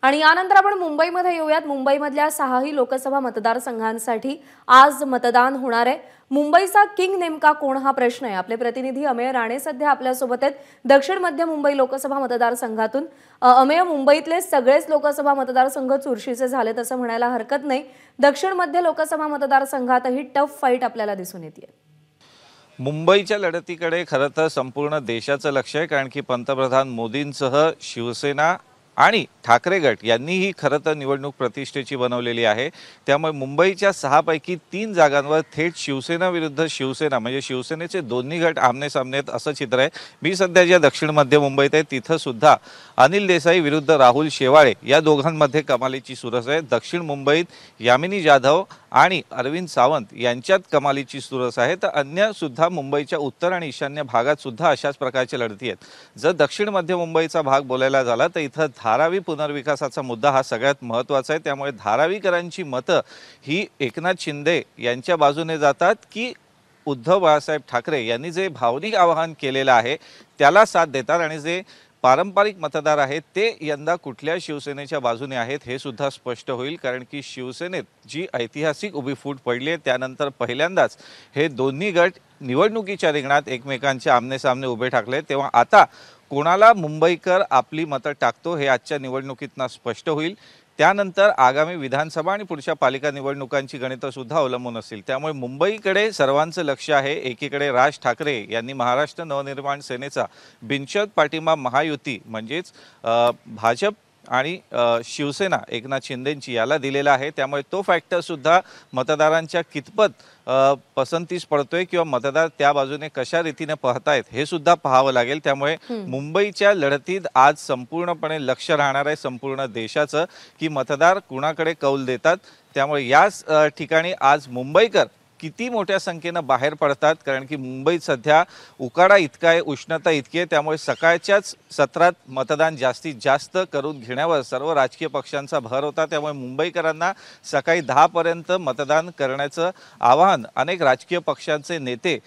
आणि यानंतर आपण मुंबईमध्ये येऊयात। मुंबईमधल्या 6ही लोकसभा मतदारसंघांसाठी आज मतदान होणार आहे। मुंबईचा किंग नेमका कोण हा प्रश्न आहे। आपले प्रतिनिधी अमेय राणे सध्या आपल्या सोबत आहेत दक्षिण मध्य मुंबई लोकसभा मतदारसंघातून। अमेय, मुंबईतले सगळेच लोकसभा मतदारसंघ चुरशीचे झालेत असं म्हणायला हरकत नाही। दक्षिण मध्य लोकसभा मतदारसंघातही टफ फाईट आपल्याला दिसून येते। मुंबईच्या लढतीकडे खरं तर संपूर्ण देशाचं लक्ष आहे, कारण की पंतप्रधान मोदींसह शिवसेना आणि ठाकरे गट यांनीही खरं तर निवडणूक प्रतिष्ठेची बनवलेली आहे। त्यामुळे मुंबईच्या 6 पैकी 3 जागांवर थेट शिवसेना विरुद्ध शिवसेना म्हणजे शिवसेनेचे दोन्ही गट आमने-सामने आहेत असं चित्र आहे। मी सध्या ज्या दक्षिण मध्य मुंबईत आहे तिथं सुद्धा अनिल देसाई विरुद्ध राहुल शेवाळे या दोघांमध्ये कमालीची चुरस आहे। दक्षिण मुंबईत यामिनी जाधव आणि अरविंद सावंत यांच्यात कमालीची चुरस आहे। तर अन्य सुद्धा मुंबईच्या उत्तर आणि ईशान्य भागात सुद्धा अशाच प्रकारच्या लढती आहेत। जर दक्षिण मध्य मुंबईचा भाग बोलायला झाला तर इथं धारावी पुनर्विकासाचा मुद्दा हा सगळ्यात महत्त्वाचा आहे। त्यामुळे धारावीकरांची मतं ही एकनाथ शिंदे यांच्या बाजूने जातात की उद्धव बाळासाहेब ठाकरे यांनी जे भावनिक आवाहन केलेलं आहे त्याला साथ देतात, आणि जे पारंपरिक मतदार आहेत ते यंदा कुठल्या शिवसेनेच्या बाजूने आहेत हे सुद्धा स्पष्ट होईल। कारण की शिवसेनेत जी ऐतिहासिक उभी फूट पडली आहे त्यानंतर पहिल्यांदाच हे दोन्ही गट निवडणुकीच्या रिंगणात एकमेकांच्या आमनेसामने उभे ठाकले। तेव्हा आता कोणाला मुंबईकर आपली मतं टाकतो हे आजच्या निवडणुकीतनं स्पष्ट होईल। त्यानंतर आगामी विधानसभा आणि पुढच्या पालिका निवडणुकांची गणितं सुद्धा अवलंबून असतील। त्यामुळे मुंबईकडे सर्वांचं लक्ष आहे। एकीकडे राज ठाकरे यांनी महाराष्ट्र नवनिर्माण सेनेचा बिनशर्त पाठिंबा महायुती म्हणजेच भाजप आणि शिवसेना एकनाथ शिंदेंची याला दिलेला आहे। त्यामुळे तो फॅक्टर सुद्धा मतदारांच्या कितपत पसंतीस पडतोय किंवा मतदार त्या बाजूने कशा रीतीने पाहतायत हे सुद्धा पाहावं लागेल। त्यामुळे मुंबईच्या लढतीत आज संपूर्णपणे लक्ष राहणार आहे संपूर्ण देशाचं की मतदार कुणाकडे कौल देतात। त्यामुळे याच ठिकाणी आज मुंबईकर किती मोठ्या संख्येनं बाहेर पडतात, कारण की मुंबईत सध्या उकाडा इतका आहे, उष्णता इतकी आहे। त्यामुळे सकाळच्याच सत्रात मतदान जास्तीत जास्त करून घेण्यावर सर्व राजकीय पक्षांचा भर होता। त्यामुळे मुंबईकरांना सकाळी 10 पर्यंत मतदान करण्याचं आवाहन अनेक राजकीय पक्षांचे नेते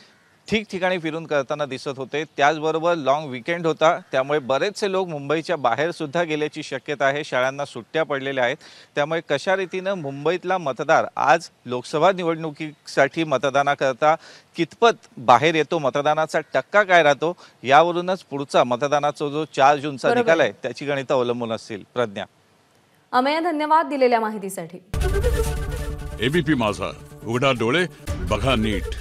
ठिकठिकाणी फिरून करताना दिसत होते। त्याचबरोबर लॉंग वीकेंड होता, त्यामुळे बरेचसे लोक मुंबईच्या बाहेर सुद्धा गेल्याची शक्यता आहे। शाळांना सुट्ट्या पडलेल्या आहेत। त्यामुळे कशा रीतीनं मुंबईतला मतदार आज लोकसभा निवडणुकीसाठी मतदानाकरता कितपत बाहेर येतो, मतदानाचा टक्का काय राहतो, यावरूनच पुढचा मतदानाचा जो 4 जूनचा निकाल आहे त्याची गणितं अवलंबून असतील। प्रज्ञा, अमेय, धन्यवाद दिलेल्या माहितीसाठी। एबीपी माझा, उघडा डोळे बघा नीट।